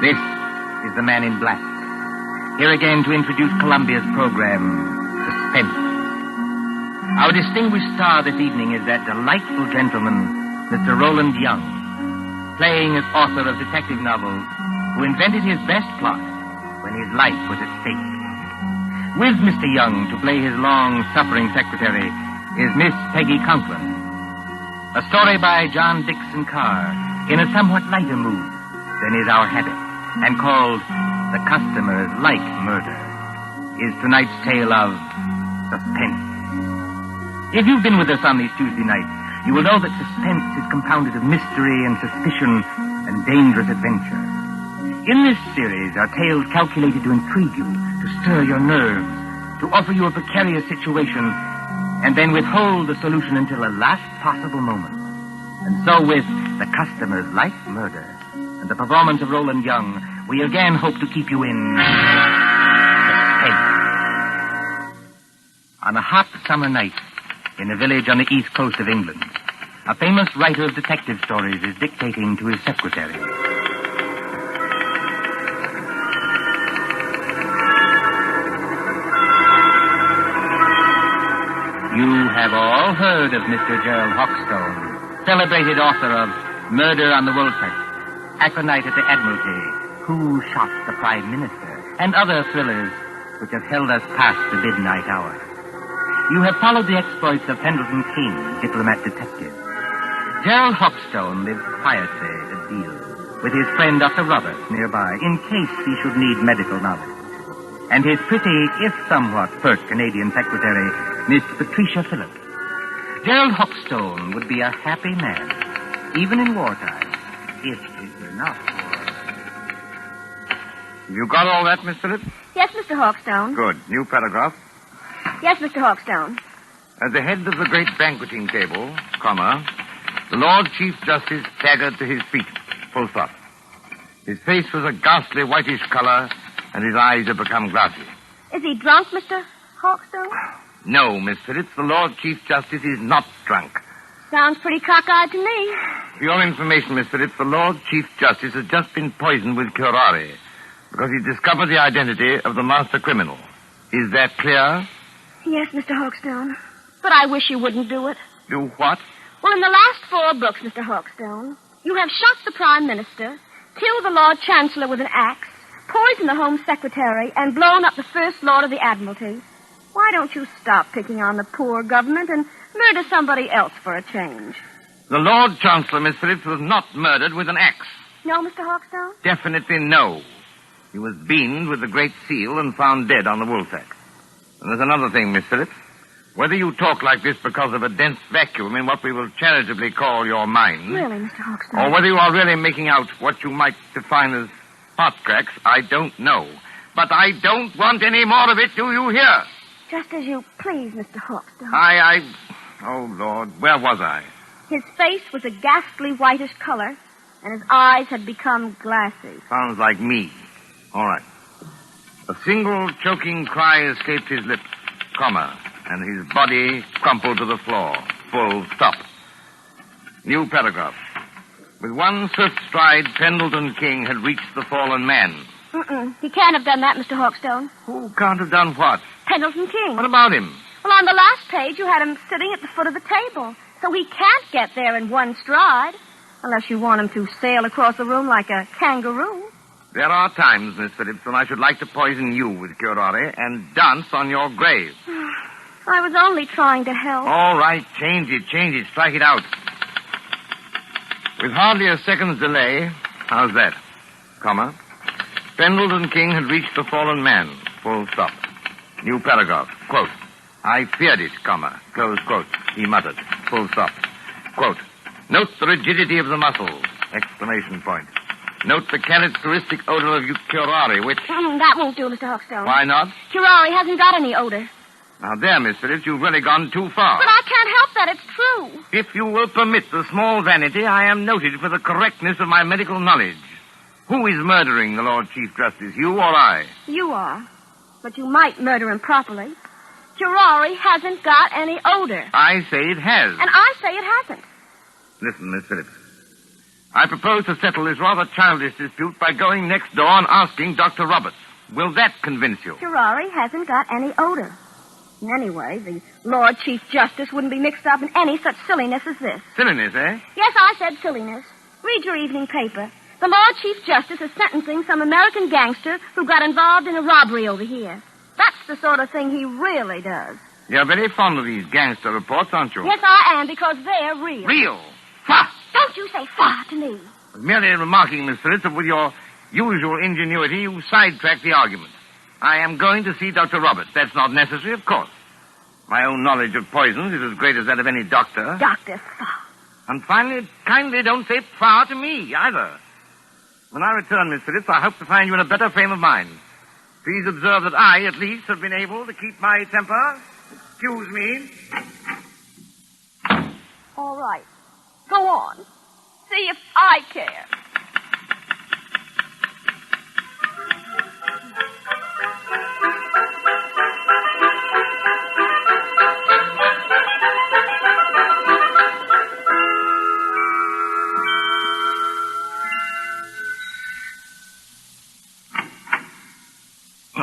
This is the Man in Black. Here again to introduce Columbia's program, Suspense. Our distinguished star this evening is that delightful gentleman, Mr. Roland Young, playing as author of detective novels, who invented his best plot when his life was at stake. With Mr. Young to play his long-suffering secretary is Miss Peggy Conklin. A story by John Dixon Carr in a somewhat lighter mood than is our habit, and called The Customers Like Murder, is tonight's tale of suspense. If you've been with us on these Tuesday nights, you will know that suspense is compounded of mystery and suspicion and dangerous adventure. In this series are tales calculated to intrigue you, to stir your nerves, to offer you a precarious situation, and then withhold the solution until the last possible moment. And so with The Customers Like Murder and the performance of Roland Young, we again hope to keep you in suspense. On a hot summer night in a village on the east coast of England, a famous writer of detective stories is dictating to his secretary. You have all heard of Mr. Gerald Hawkstone, celebrated author of Murder on the Woolsack, Aconite at the Admiralty, Who Shot the Prime Minister, and other thrillers which have held us past the midnight hour. You have followed the exploits of Pendleton King, diplomat detective. Gerald Hawkstone lives quietly a deal with his friend Dr. Roberts nearby in case he should need medical knowledge. And his pretty, if somewhat pert Canadian secretary, Miss Patricia Phillips. Gerald Hawkstone would be a happy man, even in wartime, if it were not for... You got all that, Miss Phillips? Yes, Mr. Hawkstone. Good. New paragraph. Yes, Mr. Hawkstone. At the head of the great banqueting table, comma, the Lord Chief Justice staggered to his feet, full stop. His face was a ghastly whitish color, and his eyes had become glassy. Is he drunk, Mr. Hawkstone? No, Miss Phillips, the Lord Chief Justice is not drunk. Sounds pretty cockeyed to me. For your information, Miss Phillips, the Lord Chief Justice has just been poisoned with curare because he discovered the identity of the master criminal. Is that clear? Yes, Mr. Hawkstone. But I wish you wouldn't do it. Do what? Well, in the last 4 books, Mr. Hawkstone, you have shot the Prime Minister, killed the Lord Chancellor with an axe, poisoned the Home Secretary, and blown up the First Lord of the Admiralty. Why don't you stop picking on the poor government and murder somebody else for a change? The Lord Chancellor, Miss Phillips, was not murdered with an axe. No, Mr. Hawkstone? Definitely no. He was beamed with the Great Seal and found dead on the Woolsack. And there's another thing, Miss Phillips. Whether you talk like this because of a dense vacuum in what we will charitably call your mind... Really, Mr. Hawkstone? Or whether you are really making out what you might define as hot cracks, I don't know. But I don't want any more of it, do you hear? Just as you please, Mr. Hawkstone. Oh, Lord, where was I? His face was a ghastly whitish color, and his eyes had become glassy. Sounds like me. All right. A single choking cry escaped his lips, comma, and his body crumpled to the floor. Full stop. New paragraph. With one swift stride, Pendleton King had reached the fallen man. He can't have done that, Mr. Hawkstone. Who can't have done what? Pendleton King. What about him? Well, on the last page, you had him sitting at the foot of the table. So he can't get there in one stride. Unless you want him to sail across the room like a kangaroo. There are times, Miss Phillips, when I should like to poison you with curare and dance on your grave. I was only trying to help. All right, change it, strike it out. With hardly a second's delay, how's that? Comma. Pendleton King had reached the fallen man. Full stop. New paragraph. Quote. I feared it, comma. Close quote. He muttered. Full stop. Quote. Note the rigidity of the muscles. Exclamation point. Note the characteristic odor of curare, which... that won't do, Mr. Hawkstone. Why not? Curare hasn't got any odor. Now there, Miss Phillips, you've really gone too far. But I can't help that. It's true. If you will permit the small vanity, I am noted for the correctness of my medical knowledge. Who is murdering the Lord Chief Justice, you or I? You are. But you might murder him properly. Curare hasn't got any odor. I say it has. And I say it hasn't. Listen, Miss Phillips. I propose to settle this rather childish dispute by going next door and asking Dr. Roberts. Will that convince you? Ferrari hasn't got any odor. Anyway, the Lord Chief Justice wouldn't be mixed up in any such silliness as this. Silliness, eh? Yes, I said silliness. Read your evening paper. The Lord Chief Justice is sentencing some American gangster who got involved in a robbery over here. That's the sort of thing he really does. You're very fond of these gangster reports, aren't you? Yes, I am, because they're real. Real? Fa! Don't you say fa to me. Merely remarking, Miss Phillips, that with your usual ingenuity, you sidetracked the argument. I am going to see Dr. Roberts. That's not necessary, of course. My own knowledge of poisons is as great as that of any doctor. Dr. Fa. And finally, kindly don't say fa to me, either. When I return, Miss Phillips, I hope to find you in a better frame of mind. Please observe that I, at least, have been able to keep my temper. Excuse me. All right. Go on. See if I care.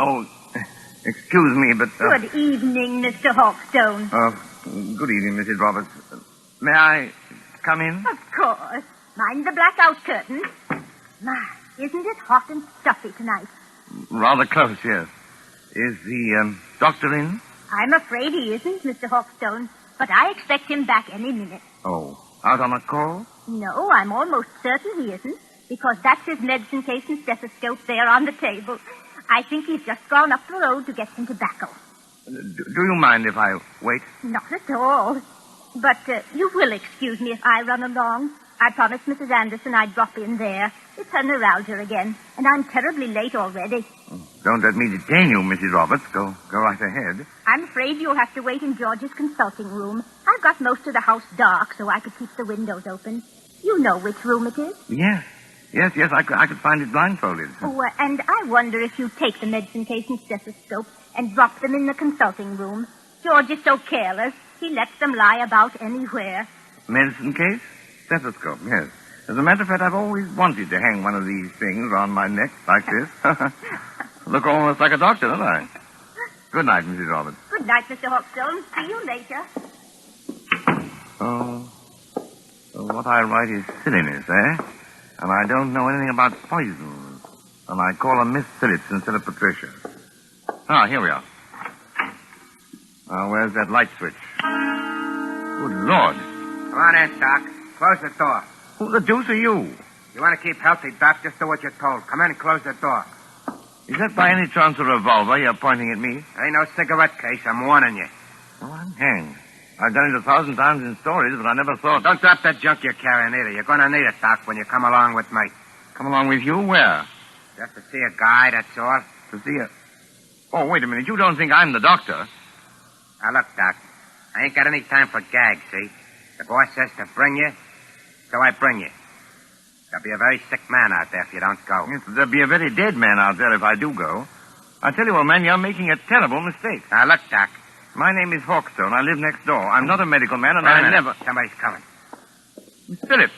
Oh, excuse me, but... Good evening, Mr. Hawkstone. Good evening, Mrs. Roberts. May I come in? Of course. Mind the blackout curtain. My, isn't it hot and stuffy tonight? Rather close, yes. Is the doctor in? I'm afraid he isn't, Mr. Hawkstone, but I expect him back any minute. Oh, out on a call? No, I'm almost certain he isn't, because that's his medicine case and stethoscope there on the table. I think he's just gone up the road to get some tobacco. Do you mind if I wait? Not at all. But you will excuse me if I run along. I promised Mrs. Anderson I'd drop in there. It's her neuralgia again, and I'm terribly late already. Don't let me detain you, Mrs. Roberts. Go right ahead. I'm afraid you'll have to wait in George's consulting room. I've got most of the house dark so I could keep the windows open. You know which room it is? Yes, I could find it blindfolded. Oh, and I wonder if you take the medicine case and stethoscope and drop them in the consulting room. George is so careless. He lets them lie about anywhere. Medicine case? Stethoscope, yes. As a matter of fact, I've always wanted to hang one of these things around my neck like this. Look almost like a doctor, don't I? Good night, Mrs. Roberts. Good night, Mr. Hawkstone. See you later. Oh, so what I write is silliness, eh? And I don't know anything about poisons. And I call her Miss Phillips instead of Patricia. Ah, here we are. Now, where's that light switch? Good Lord. Come on in, Doc. Close the door. Who the deuce are you? You want to keep healthy, Doc? Just do what you're told. Come in and close the door. Is that by any chance a revolver you're pointing at me? Ain't no cigarette case. I'm warning you. Oh, I'm hanged. I've done it 1,000 times in stories, but I never thought... Don't drop that junk you're carrying either. You're going to need it, Doc, when you come along with me. Come along with you? Where? Just to see a guy, that's all. To see a... Oh, wait a minute. You don't think I'm the doctor? Now, look, Doc. I ain't got any time for gags, see? The boss says to bring you, so I bring you. There'll be a very sick man out there if you don't go. Yes, there'll be a very dead man out there if I do go. I tell you, old man, you're making a terrible mistake. Now, look, Doc. My name is Hawkstone. I live next door. I'm not a medical man, and I never... Somebody's coming. Miss Phillips.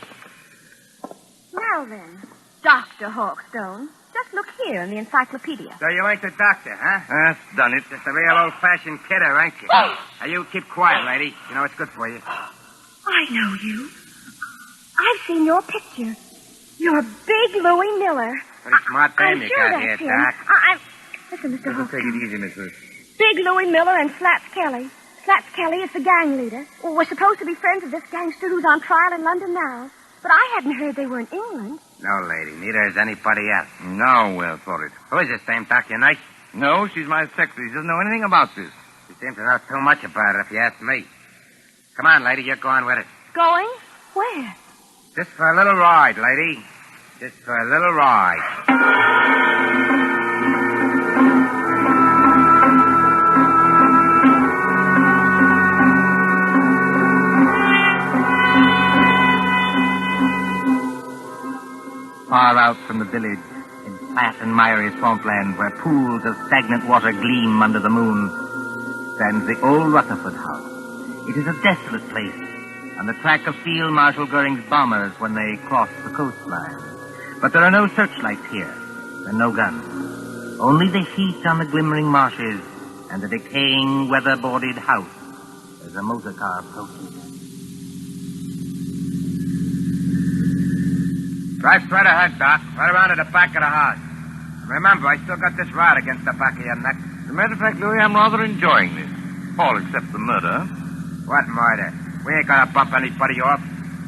Now then, Dr. Hawkstone, just look here in the encyclopedia. So you ain't the doctor, huh? That's done it. Just a real old-fashioned kidder, ain't you? Now, you keep quiet, lady. You know it's good for you. I know you. I've seen your picture. You're Big Louie Miller. Pretty smart dame I'm you sure got that's here, him. Doc. Listen, Mr. Take Hawkstone. it easy, Miss Phillips. Big Louie Miller and Slats Kelly. Slats Kelly is the gang leader. Well, we're supposed to be friends of this gangster who's on trial in London now. But I hadn't heard they were in England. No, lady. Neither is anybody else. Now for it. Who is this dame, Doc? Your nice? No, she's my secretary. She doesn't know anything about this. She seems to know too much about it, if you ask me. Come on, lady. You're going with it. Going? Where? Just for a little ride, lady. Just for a little ride. Far out from the village, in flat and miry swampland where pools of stagnant water gleam under the moon, stands the old Rutherford house. It is a desolate place, on the track of Field Marshal Goering's bombers when they crossed the coastline. But there are no searchlights here, and no guns. Only the heat on the glimmering marshes and the decaying, weather-boarded house as a motor car approaches. Drive straight ahead, Doc. Right around to the back of the house. Remember, I still got this rod against the back of your neck. As a matter of fact, Louis, I'm rather enjoying this. All except the murder. What murder? We ain't gonna bump anybody off.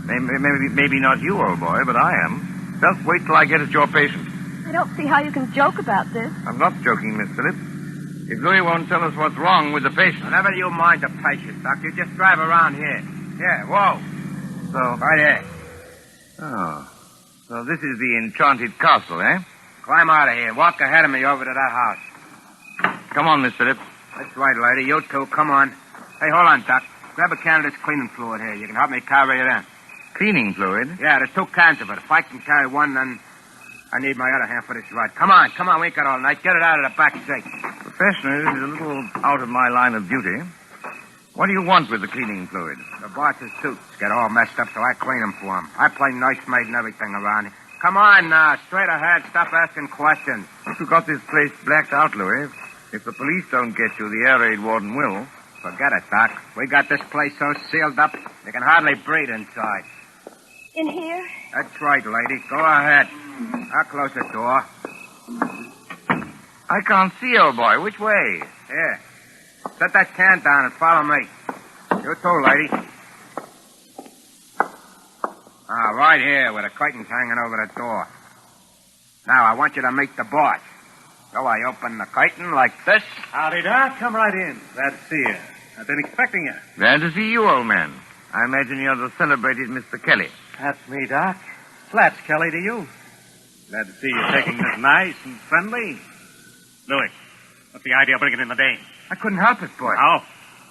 Maybe not you, old boy, but I am. Just wait till I get at your patient. I don't see how you can joke about this. I'm not joking, Miss Phillips. If Louis won't tell us what's wrong with the patient. Whenever you mind the patient, Doc, you just drive around here. Here, whoa. So. Right here. Oh. So this is the enchanted castle, eh? Climb out of here. Walk ahead of me over to that house. Come on, Miss Phillips. That's right, lady. You too. Come on. Hey, hold on, Doc. Grab a can of this cleaning fluid here. You can help me carry it in. Cleaning fluid? Yeah, there's 2 cans of it. If I can carry one, then I need my other hand for this rod. Come on. We ain't got all night. Get it out of the back seat. Professionally, this is a little out of my line of duty. What do you want with the cleaning fluid? The boss's suits get all messed up, so I clean them for him. I play nursemaid and everything around here. Come on now. Straight ahead. Stop asking questions. If you got this place blacked out, Louis, if the police don't get you, the air raid warden will. Forget it, Doc. We got this place so sealed up, you can hardly breathe inside. In here? That's right, lady. Go ahead. I'll close the door. I can't see, old boy. Which way? Here. Set that can down and follow me. You too, lady. Right here, with the curtains hanging over the door. Now, I want you to meet the boss. So I open the curtain like this. Howdy, Doc. Come right in. Glad to see you. I've been expecting you. Glad to see you, old man. I imagine you're the celebrated Mr. Kelly. That's me, Doc. Flats, Kelly, to you. Glad to see you taking this nice and friendly. Louis, what's the idea of bringing in the dame? I couldn't help it, boy. How?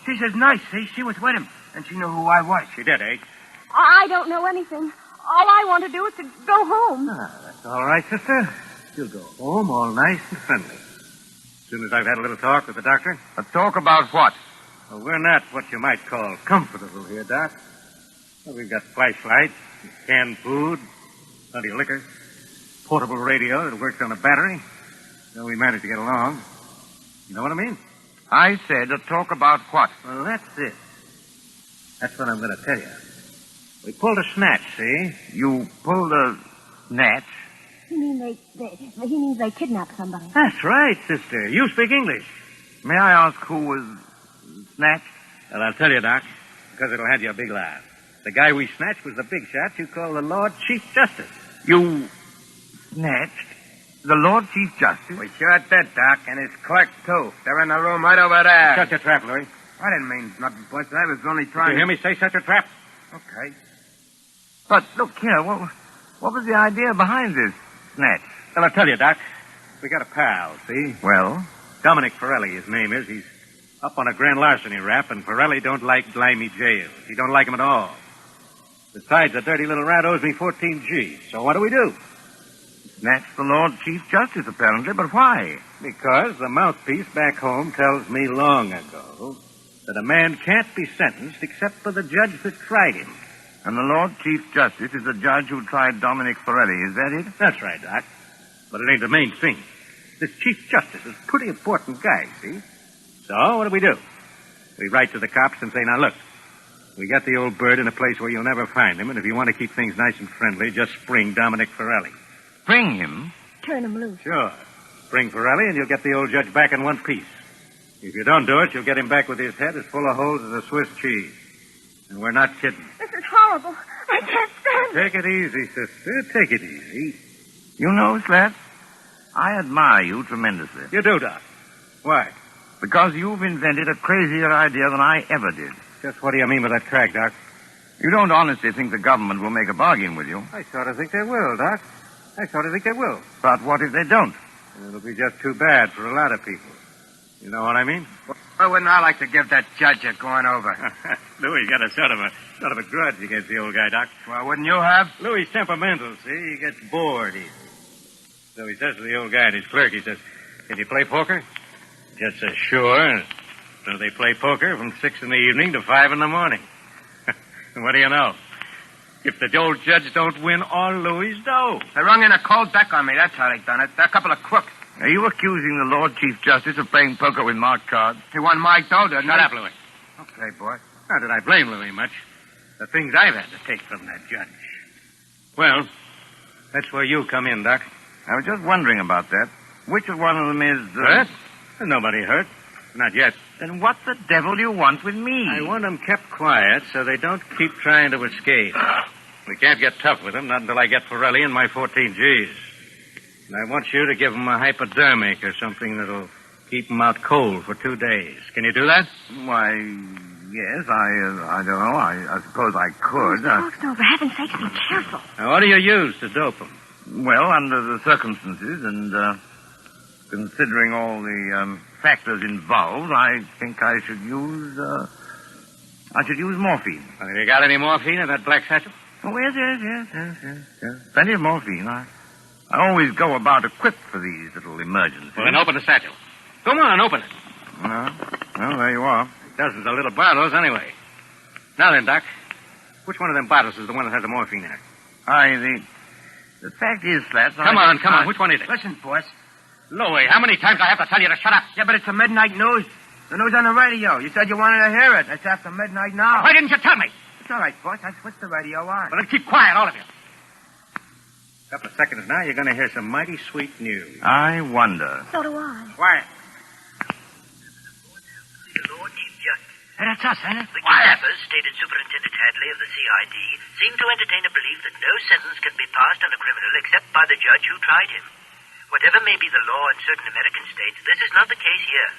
She says nice, see? She was with him, and she knew who I was. She did, eh? I don't know anything. All I want to do is to go home. That's all right, sister. You'll go home all nice and friendly. As soon as I've had a little talk with the doctor. A talk about what? Well, we're not what you might call comfortable here, Doc. Well, we've got flashlights, canned food, plenty of liquor, portable radio that works on a battery. So we managed to get along. You know what I mean? I said a talk about what? Well, that's it. That's what I'm going to tell you. We pulled a snatch, see? You pulled a snatch? He means they kidnapped somebody. That's right, sister. You speak English. May I ask who was snatched? Well, I'll tell you, Doc, because it'll have you a big laugh. The guy we snatched was the big shot you call the Lord Chief Justice. You snatched the Lord Chief Justice? We sure did, Doc, and his clerk, too. They're in the room right over there. Shut your trap, Louis. I didn't mean nothing, boss. I was only Did trying you hear me say shut your trap? Okay. But look here, what was the idea behind this snatch? Well, I'll tell you, Doc. We got a pal, see? Well? Dominic Forelli, his name is. He's up on a grand larceny rap, and Forelli don't like Blimey jails. He don't like him at all. Besides, the dirty little rat owes me 14 G's. So what do? Snatch the Lord Chief Justice, apparently, but why? Because the mouthpiece back home tells me long ago that a man can't be sentenced except for the judge that tried him. And the Lord Chief Justice is the judge who tried Dominic Forelli, is that it? That's right, Doc. But it ain't the main thing. This Chief Justice is a pretty important guy, see? So, what do? We write to the cops and say, now look, we got the old bird in a place where you'll never find him, and if you want to keep things nice and friendly, just spring Dominic Forelli. Spring him? Turn him loose. Sure. Spring Forelli, and you'll get the old judge back in one piece. If you don't do it, you'll get him back with his head as full of holes as a Swiss cheese. And we're not kidding. This is horrible. I can't stand it. Take it easy, sister. Take it easy. You know, Slats, I admire you tremendously. You do, Doc. Why? Because you've invented a crazier idea than I ever did. Just what do you mean by that crack, Doc? You don't honestly think the government will make a bargain with you. I sort of think they will, Doc. I sort of think they will. But what if they don't? It'll be just too bad for a lot of people. You know what I mean? Why wouldn't I like to give that judge a going over? Louis got a sort of a grudge against the old guy, Doc. Well, wouldn't you have? Louis' temperamental, see? He gets bored easy. So he says to the old guy and his clerk, he says, can you play poker? Judge says, sure. So they play poker from 6 in the evening to 5 in the morning. What do you know? If the old judge don't win all Louis' dough. They rung in a cold deck on me. That's how they done it. They're a couple of crooks. Are you accusing the Lord Chief Justice of playing poker with marked cards? He won my dough, didn't he? Shut up, Louis. Okay, boy. Not that I blame Louis much. The things I've had to take from that judge. Well, that's where you come in, Doc. I was just wondering about that. Which one of them is... Hurt? There's nobody hurt. Not yet. Then what the devil do you want with me? I want them kept quiet so they don't keep trying to escape. We can't get tough with them, not until I get Forelli and my 14 Gs. And I want you to give them a hypodermic or something that'll keep them out cold for 2 days. Can you do that? Why, yes, I don't know. I suppose I could. Mr. Hawkstone, for heaven's sake, be careful. Now, what do you use to dope them? Well, under the circumstances and considering all the factors involved, I think I should use morphine. Have you got any morphine in that black satchel? Oh, yes. Plenty of morphine. I always go about equipped for these little emergencies. Well, then open the satchel. Come on, open it. Well, there you are. Dozens of little bottles, anyway. Now then, Doc, which one of them bottles is the one that has the morphine in it? The fact is, Slats... Come on. Which one is it? Listen, boss. Louis, how many times do I have to tell you to shut up? Yeah, but it's the midnight news. The news on the radio. You said you wanted to hear it. It's after midnight now. Why didn't you tell me? It's all right, boss. I switched the radio on. Well, then keep quiet, all of you. A couple of seconds now, you're going to hear some mighty sweet news. I wonder. So do I. Quiet. The Lord Chief Justice. Hey, that's us, ain't it? The kidnappers, stated Superintendent Hadley of the CID, seem to entertain a belief that no sentence can be passed on a criminal except by the judge who tried him. Whatever may be the law in certain American states, this is not the case here.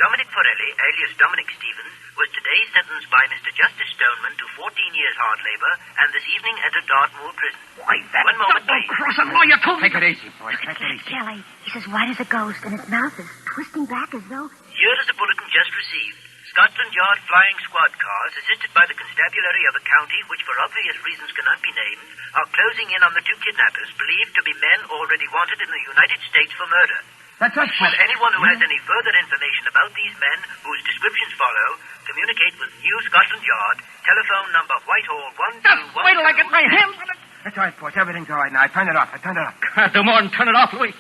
Dominic Forelli, alias Dominic Stevens, was today sentenced by Mr. Justice Stoneman to 14 years hard labor and this evening entered Dartmoor prison. Why, that One moment, please. double-crossing lawyer told me... Take it easy, boy. Take it easy. Kelly, he's as white as a ghost, and his mouth is twisting back as though... Here is a bulletin just received. Scotland Yard flying squad cars, assisted by the constabulary of a county which for obvious reasons cannot be named, are closing in on the two kidnappers believed to be men already wanted in the United States for murder. That's us, Will anyone who has any further information about these men, whose descriptions follow, communicate with New Scotland Yard, telephone number Whitehall 1212... Wait till I get my hands on it. That's all right, boss. Everything's all right now. I turned it off. Can't do more than turn it off, Louis.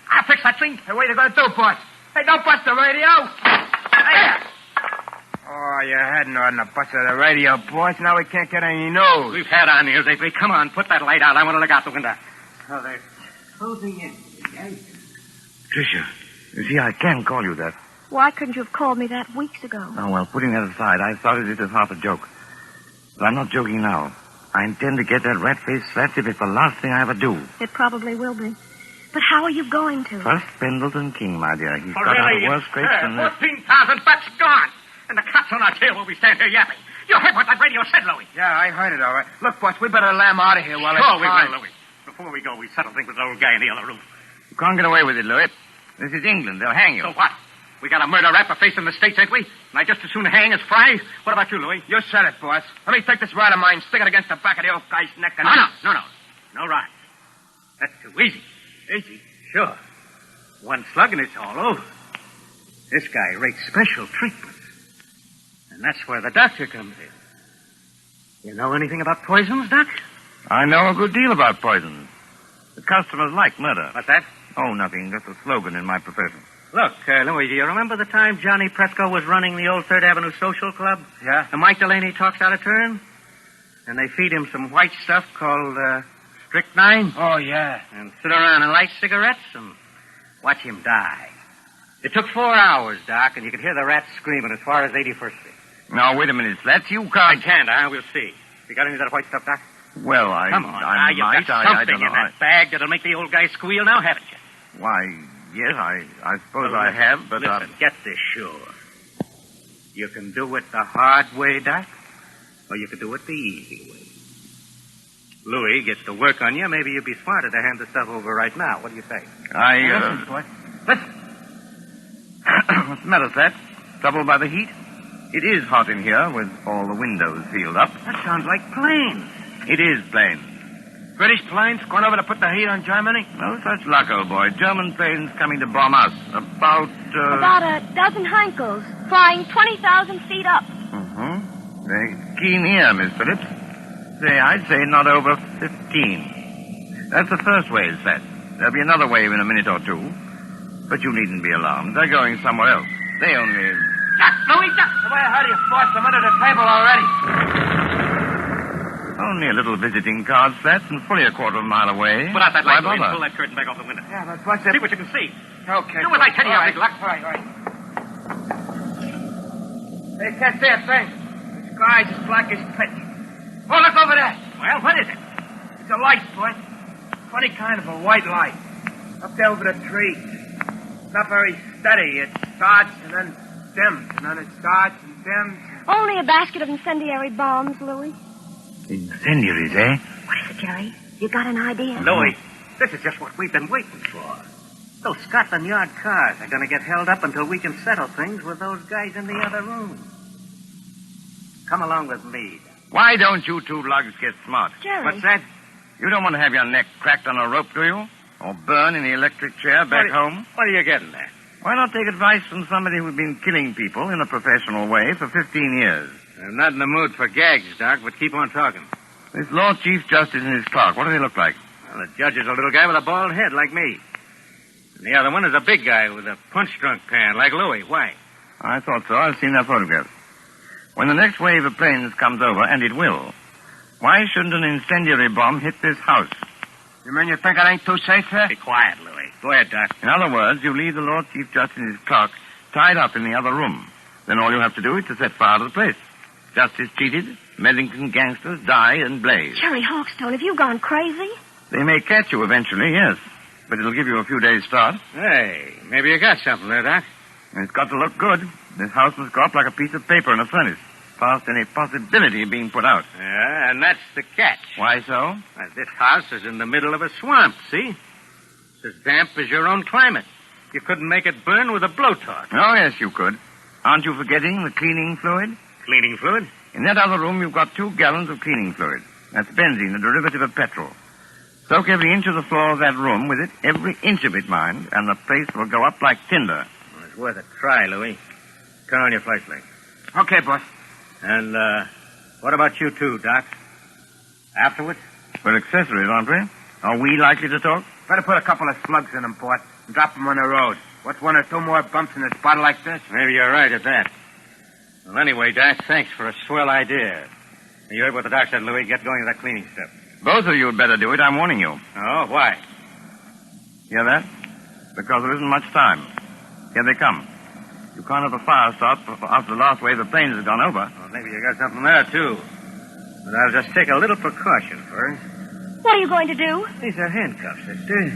I'll fix that thing. Hey, what are you going to do, boss? Hey, don't bust the radio. Hey. Oh, you hadn't ought to bust the radio, boss. Now we can't get any news. We've had our news lately. Come on, put that light out. I want to look out the window. Oh, they're closing in. Tricia, you see, I can call you that. Why couldn't you have called me that weeks ago? Oh, well, putting that aside, I started it as half a joke. But I'm not joking now. I intend to get that rat-faced Slats if it's the last thing I ever do. It probably will be. But how are you going to? First, Pendleton King, my dear. He's got out of worse scrapes than this. 14,000 bucks gone. And the cops on our tail while we stand here yapping. You heard what that radio said, Louis. Yeah, I heard it all right. Look, boss, we better lamb out of here while Sure it's we time. will, Louis. Before we go, we settle things with the old guy in the other room. You can't get away with it, Louis. This is England. They'll hang you. So what? We got a murder rap for facing the States, ain't we? And I just as soon hang as fry. What about you, Louis? You said it, boss. Let me take this rat of mine, stick it against the back of the old guy's neck, and... No. No rhyme. That's too easy. Easy? Sure. One slug and it's all over. This guy rates special treatment. And that's where the doctor comes in. You know anything about poisons, Doc? I know a good deal about poisons. The customers like murder. What's that? Oh, nothing. That's a slogan in my profession. Look, Louis, do you remember the time Johnny Presco was running the old 3rd Avenue Social Club? Yeah? And Mike Delaney talks out of turn? And they feed him some white stuff called strychnine? Oh, yeah. And sit around and light cigarettes and watch him die. It took 4 hours, Doc, and you could hear the rats screaming as far as 81st Street. Now, wait a minute, Slats. You I can't... can't, huh? We'll see. You got any of that white stuff, Doc? Well, Come on, I you've might. got I something don't know. in that bag that'll make the old guy squeal now, haven't you? Why, yes, I suppose I have, but... Listen, get this sure. You can do it the hard way, Doc, or you can do it the easy way. Louis gets to work on you. Maybe you'd be smarter to hand the stuff over right now. What do you say? Listen, boy. Listen. What's the matter, Slats? Troubled by the heat? It is hot in here with all the windows sealed up. That sounds like planes. It is planes. British planes going over to put the heat on Germany? No such luck, old boy. German planes coming to bomb us. About a dozen Heinkels, flying 20,000 feet up. Mm-hmm. Very keen ear, Miss Phillips. I'd say not over 15. That's the first wave, Slat. There'll be another wave in a minute or two. But you needn't be alarmed. They're going somewhere else. They only... Duck, Louis, duck! The way I heard you forced them under the table already. Only a little visiting card, Slat, and fully a quarter of a mile away. Put out that light, Why Louis, and bother? pull that curtain back off the window. Yeah, but what's it? See what you can see. Okay. Do as I tell you, All right. Big Luck. All right. Hey, can't see a thing. The sky's as black as pitch. Oh, look over there. Well, what is it? It's a light, boy. Funny kind of a white light. Up there over the trees. It's not very steady. It starts and then dims, and then it starts and dims. Only a basket of incendiary bombs, Louis. Incendiaries, eh? What is it, Jerry? You got an idea? Louis, this is just what we've been waiting for. Those Scotland Yard cars are going to get held up until we can settle things with those guys in the other room. Come along with me. Why don't you two lugs get smart? Jerry. What's that? You don't want to have your neck cracked on a rope, do you? Or burn in the electric chair back home? What are you getting at? Why not take advice from somebody who's been killing people in a professional way for 15 years? I'm not in the mood for gags, Doc, but keep on talking. This Lord Chief Justice and his clerk, what do they look like? Well, the judge is a little guy with a bald head like me. And the other one is a big guy with a punch-drunk pan like Louis. Why? I thought so. I've seen their photographs. When the next wave of planes comes over, and it will, why shouldn't an incendiary bomb hit this house? You mean you think it ain't too safe here? Be quiet, Louis. Go ahead, Doc. In other words, you leave the Lord Chief Justice and his clerk tied up in the other room. Then all you have to do is to set fire to the place. Justice cheated, Medlington gangsters die and blaze. Jerry Hawkstone, have you gone crazy? They may catch you eventually, yes. But it'll give you a few days' start. Hey, maybe you got something there, Doc. And it's got to look good. This house must go up like a piece of paper in a furnace, past any possibility of being put out. Yeah, and that's the catch. Why so? Well, this house is in the middle of a swamp, see? It's as damp as your own climate. You couldn't make it burn with a blowtorch. Oh, yes, you could. Aren't you forgetting the cleaning fluid? Cleaning fluid? In that other room, you've got 2 gallons of cleaning fluid. That's benzene, a derivative of petrol. Soak every inch of the floor of that room with it, every inch of it, mind, and the place will go up like tinder. Well, it's worth a try, Louis. Turn on your flashlight. Okay, boss. And, what about you two, Doc? Afterwards? We're accessories, aren't we? Are we likely to talk? Better put a couple of slugs in them, boss, and drop them on the road. What's 1 or 2 more bumps in a spot like this? Maybe you're right at that. Well, anyway, Doc, thanks for a swell idea. You heard what the doc said, Louis. Get going with that cleaning stuff. Both of you had better do it, I'm warning you. Oh, why? Hear that? Because there isn't much time. Here they come. You can't have a fire start after the last wave of planes has gone over. Well, maybe you got something there, too. But I'll just take a little precaution first. What are you going to do? These are handcuffs, sister.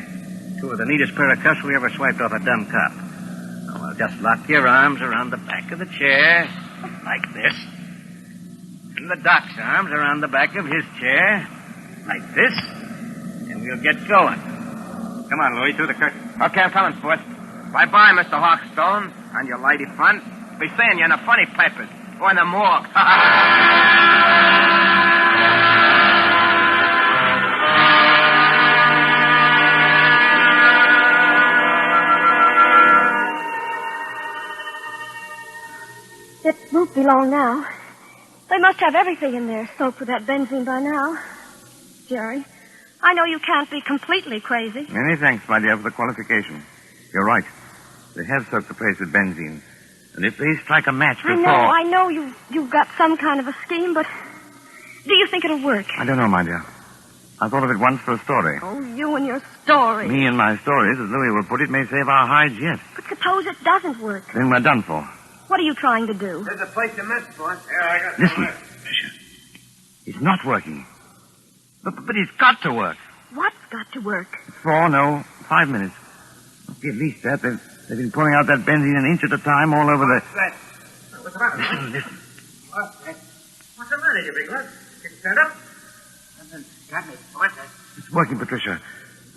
2 of the neatest pair of cuffs we ever swiped off a dumb cop. Oh, well, just lock your arms around the back of the chair, like this. And the doc's arms around the back of his chair, like this. And we'll get going. Come on, Louis, through the curtain. Okay, I'm coming, boss. Bye-bye, Mr. Hawkstone. And your lady friend. Be seeing you in the funny papers. Or in the morgue. It won't be long now. They must have everything in there soaked with that benzene by now. Jerry, I know you can't be completely crazy. Many thanks, my dear, for the qualification. You're right. They have soaked the place with benzene. And if they strike a match before... I know you've got some kind of a scheme, but do you think it'll work? I don't know, my dear. I thought of it once for a story. Oh, you and your story. Me and my stories, as Louis will put it, may save our hides yet. But suppose it doesn't work. Then we're done for. What are you trying to do? There's a place to miss, boss. Yeah, I got Listen, Fisher. It's not working. But it's got to work. What's got to work? 4, no, 5 minutes. Must be at least that. They've been pouring out that benzene an inch at a time all over the... What's the matter? Listen. What's the matter, you big lad? Can you stand up? Got me, boss. It's working, Patricia.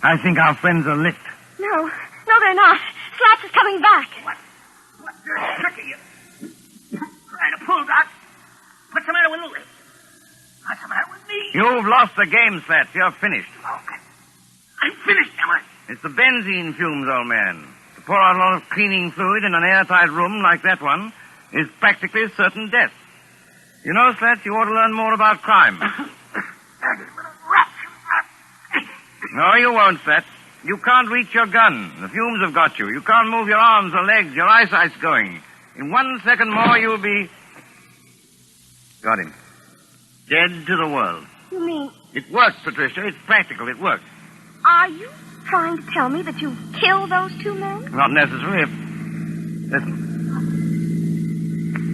I think our friends are licked. No, they're not. Slaps is coming back. What the heck are you trying to pull, Doc? What's the matter with Louis? What's the matter with me? You've lost the game, Slats. You're finished. Okay. I'm finished, am I? It's the benzene fumes, old man. To pour out a lot of cleaning fluid in an airtight room like that one is practically certain death. You know, Slats, you ought to learn more about crime. No, you won't, Slats. You can't reach your gun. The fumes have got you. You can't move your arms or legs. Your eyesight's going. In 1 second more, you'll be... Got him. Dead to the world. You mean... It works, Patricia. It's practical. It works. Are you trying to tell me that you killed those 2 men? Not necessarily. Listen.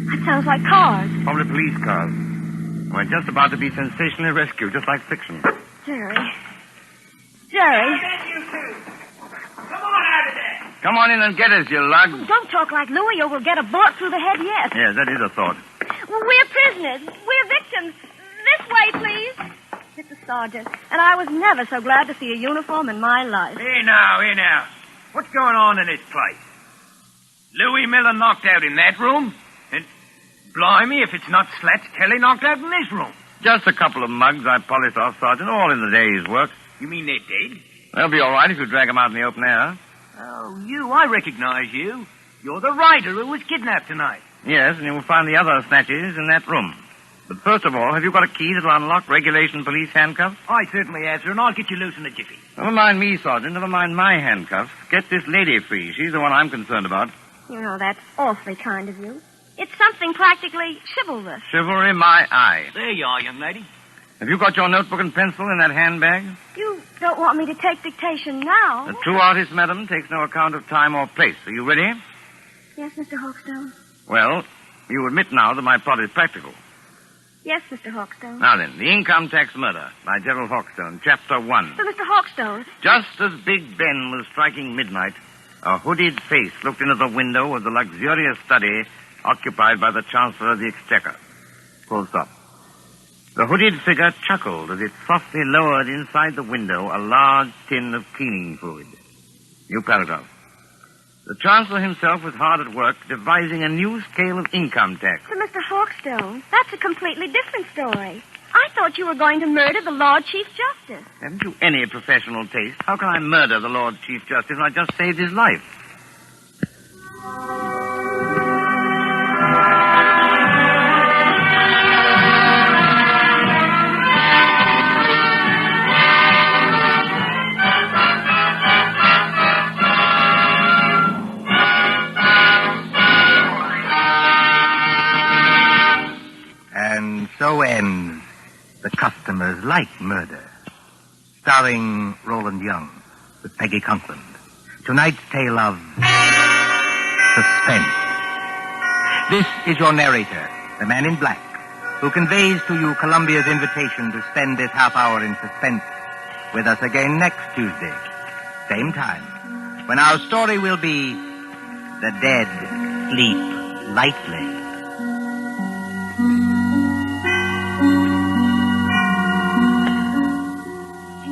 That sounds like cars. Probably police cars. We're just about to be sensationally rescued, just like fiction. Jerry. You two. Come on out of there. Come on in and get us, you lug. Don't talk like Louis or we'll get a bullet through the head yet. Yes, that is a thought. Well, we're prisoners. We're victims. This way, please. It's a sergeant, and I was never so glad to see a uniform in my life. Here now. What's going on in this place? Louis Miller knocked out in that room? And blimey, if it's not Slats Kelly knocked out in this room. Just a couple of mugs I polished off, Sergeant, all in the day's work. You mean they're dead? They'll be all right if you drag them out in the open air. Oh, I recognize you. You're the writer who was kidnapped tonight. Yes, and you'll find the other snatches in that room. But first of all, have you got a key that'll unlock regulation police handcuffs? I certainly have, sir, and I'll get you loose in a jiffy. Never mind me, Sergeant. Never mind my handcuffs. Get this lady free. She's the one I'm concerned about. You know, that's awfully kind of you. It's something practically chivalrous. Chivalry, my eye. There you are, young lady. Have you got your notebook and pencil in that handbag? You don't want me to take dictation now? The true artist, madam, takes no account of time or place. Are you ready? Yes, Mr. Hawkstone. Well, you admit now that my plot is practical. Yes, Mr. Hawkstone. Now then, The Income Tax Murder by Gerald Hawkstone, Chapter 1. But, Mr. Hawkstone... Just as Big Ben was striking midnight, a hooded face looked into the window of the luxurious study occupied by the Chancellor of the Exchequer. Full stop. The hooded figure chuckled as it softly lowered inside the window a large tin of cleaning fluid. New paragraph. The Chancellor himself was hard at work devising a new scale of income tax. But, Mr. Hawkstone, that's a completely different story. I thought you were going to murder the Lord Chief Justice. Haven't you any professional taste? How can I murder the Lord Chief Justice when I just saved his life? And so ends The Customers Like Murder, starring Roland Young with Peggy Conklin. Tonight's tale of suspense. This is your narrator, the man in black, who conveys to you Columbia's invitation to spend this half hour in suspense with us again next Tuesday, same time, when our story will be The Dead Sleep Lightly.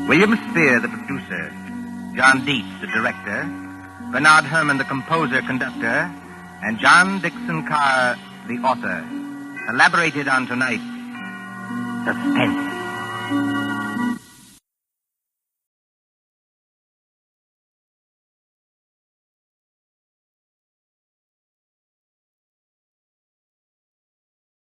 William Spear, the producer, John Dietz, the director, Bernard Herrmann, the composer-conductor, and John Dixon Carr, the author, collaborated on tonight's Suspense.